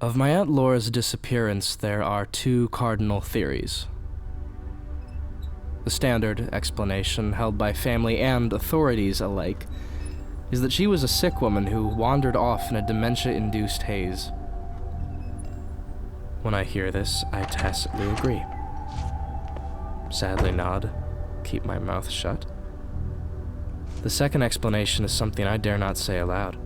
Of my Aunt Laura's disappearance, there are two cardinal theories. The standard explanation, held by family and authorities alike, is that she was a sick woman who wandered off in a dementia-induced haze. When I hear this, I tacitly agree. Sadly nod, keep my mouth shut. The second explanation is something I dare not say aloud.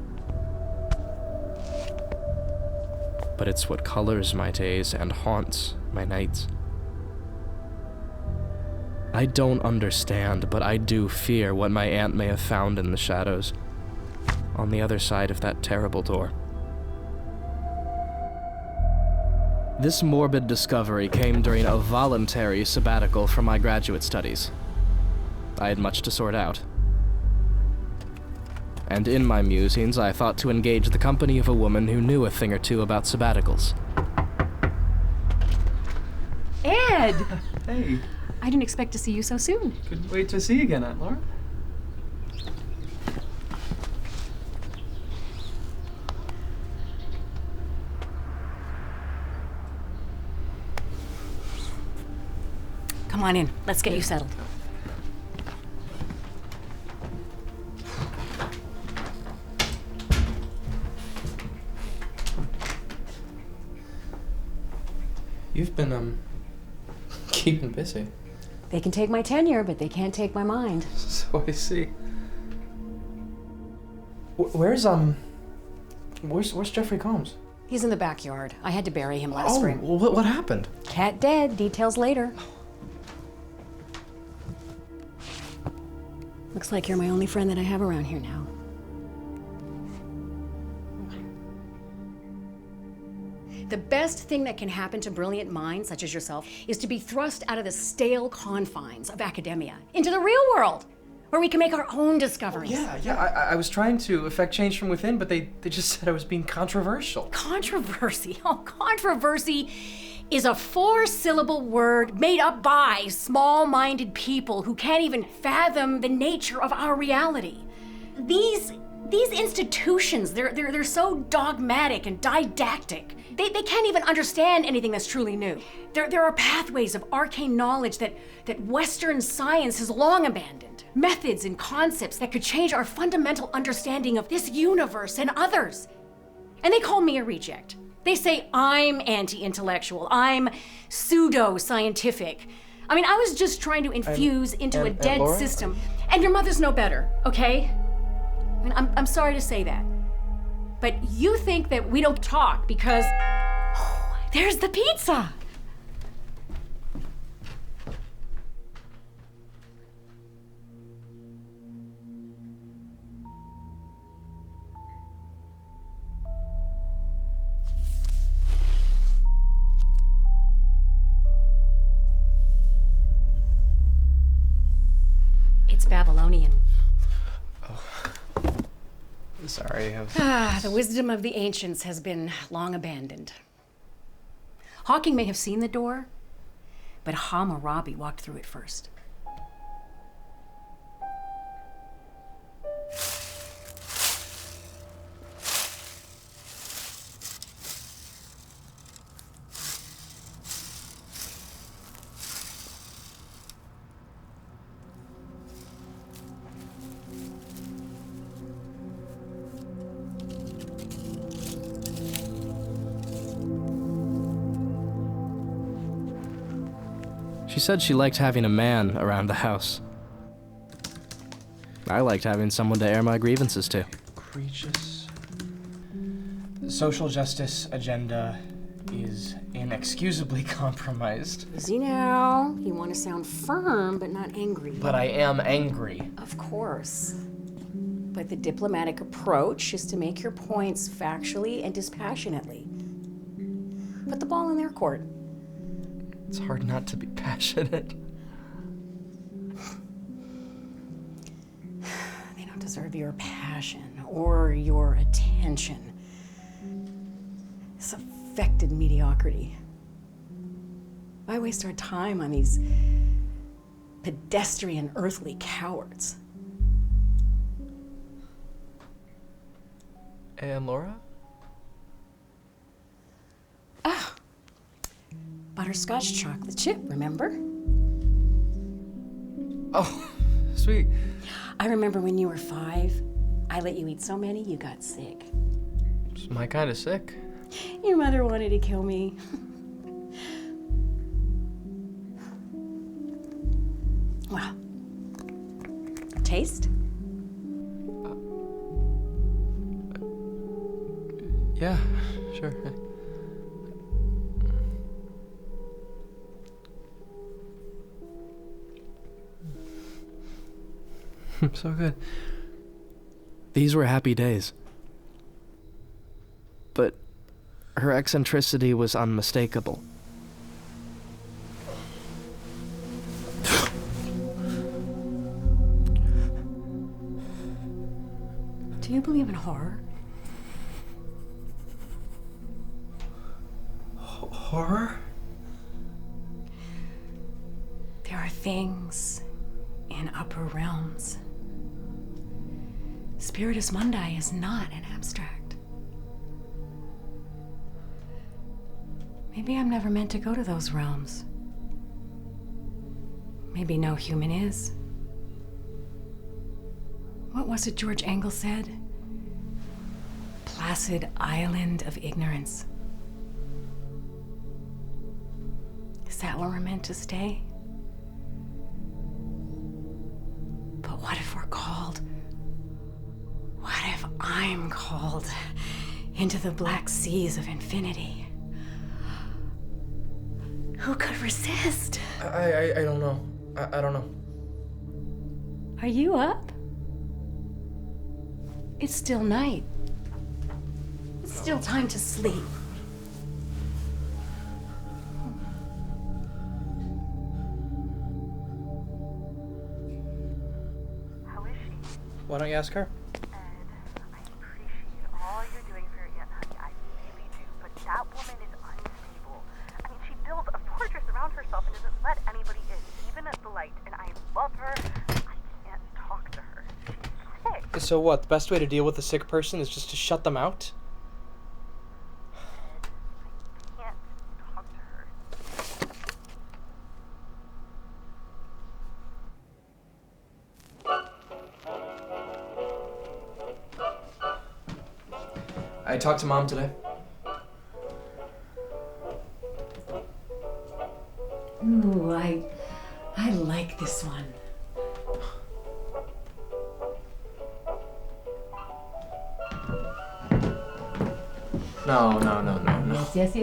But it's what colors my days and haunts my nights. I don't understand, but I do fear what my aunt may have found in the shadows, on the other side of that terrible door. This morbid discovery came during a voluntary sabbatical from my graduate studies. I had much to sort out. And in my musings, I thought to engage the company of a woman who knew a thing or two about sabbaticals. Ed! Hey. I didn't expect to see you so soon. Couldn't wait to see you again, Aunt Laura. Come on in. Let's get you settled. You've been, keeping busy. They can take my tenure, but they can't take my mind. So I see. Where's Jeffrey Combs? He's in the backyard. I had to bury him last spring. Well, what happened? Cat dead. Details later. Looks like you're my only friend that I have around here now. The best thing that can happen to brilliant minds, such as yourself, is to be thrust out of the stale confines of academia into the real world, where we can make our own discoveries. I was trying to affect change from within, but they just said I was being controversial. Controversy? Oh, controversy is a 4-syllable word made up by small-minded people who can't even fathom the nature of our reality. These institutions, they're so dogmatic and didactic. They can't even understand anything that's truly new. There are pathways of arcane knowledge that Western science has long abandoned. Methods and concepts that could change our fundamental understanding of this universe and others. And they call me a reject. They say I'm anti-intellectual, I'm pseudo-scientific. I mean, I was just trying to infuse into a dead Laura? system. And your mother's no better, okay? I mean, I'm sorry to say that. But you think that we don't talk because, oh, there's the pizza. It's Babylonian. Sorry, The wisdom of the ancients has been long abandoned. Hawking may have seen the door, but Hammurabi walked through it first. She said she liked having a man around the house. I liked having someone to air my grievances to. Egregious. The social justice agenda is inexcusably compromised. Easy now. You want to sound firm, but not angry. But I am angry. Of course. But the diplomatic approach is to make your points factually and dispassionately. Put the ball in their court. It's hard not to be passionate. They don't deserve your passion or your attention. This affected mediocrity. Why waste our time on these pedestrian earthly cowards? And Laura? butterscotch chocolate chip, remember? Oh, sweet. I remember when you were 5, I let you eat so many you got sick. It's my kind of sick. Your mother wanted to kill me. Well, taste? Yeah, sure. So good. These were happy days. But her eccentricity was unmistakable. Do you believe in horror? Horror? There are things in upper realms. Spiritus Mundi is not an abstract. Maybe I'm never meant to go to those realms. Maybe no human is. What was it George Engel said? Placid island of ignorance. Is that where we're meant to stay? But what if we're called? What if I'm called into the black seas of infinity? Who could resist? I don't know. I don't know. Are you up? It's still night. It's still time to sleep. How is she? Why don't you ask her? Ed, I appreciate all you're doing for your aunt, honey. I really do. But that woman is unstable. I mean, she builds a fortress around herself and doesn't let anybody in, even at the light. And I love her. I can't talk to her. She's sick. So what? The best way to deal with a sick person is just to shut them out? I can't talk to her. I talked to Mom today. Ooh, I like this one. No. Yes.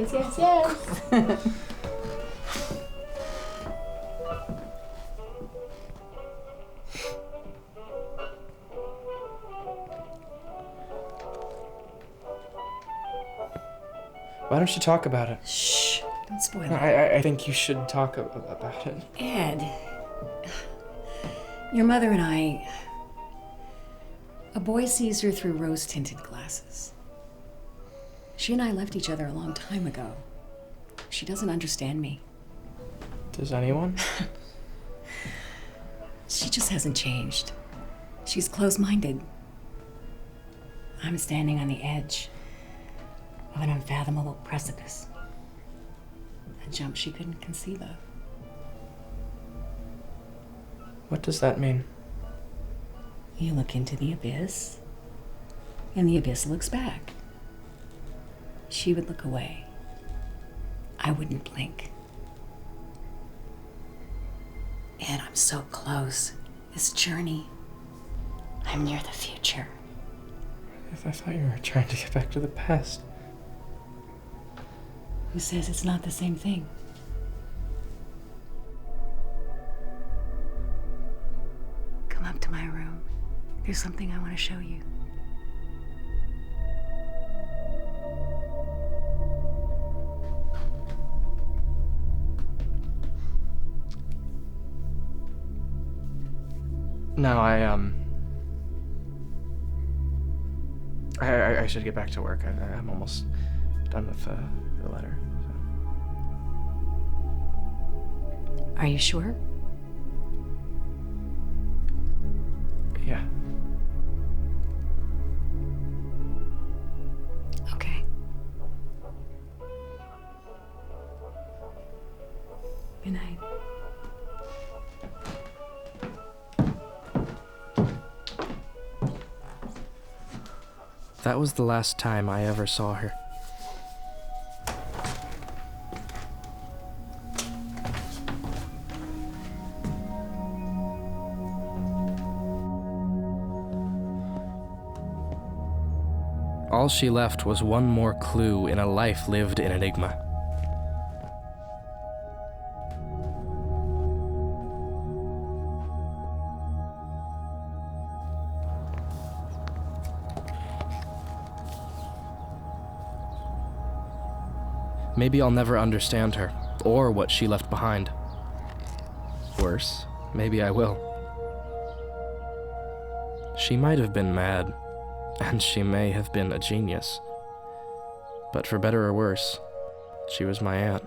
Why don't you talk about it? Shh, don't spoil it. I think you should talk about it. Ed, your mother and I, a boy sees her through rose-tinted glasses. She and I left each other a long time ago. She doesn't understand me. Does anyone? She just hasn't changed. She's closed-minded. I'm standing on the edge of an unfathomable precipice. A jump she couldn't conceive of. What does that mean? You look into the abyss, and the abyss looks back. She would look away. I wouldn't blink. And I'm so close. This journey, I'm near the future. I thought you were trying to get back to the past. Who says it's not the same thing? Come up to my room. There's something I want to show you. No, I should get back to work. I'm almost done with the letter. So. Are you sure? Yeah. Okay. Good night. That was the last time I ever saw her. All she left was one more clue in a life lived in enigma. Maybe I'll never understand her, or what she left behind. Worse, maybe I will. She might have been mad, and she may have been a genius. But for better or worse, she was my aunt.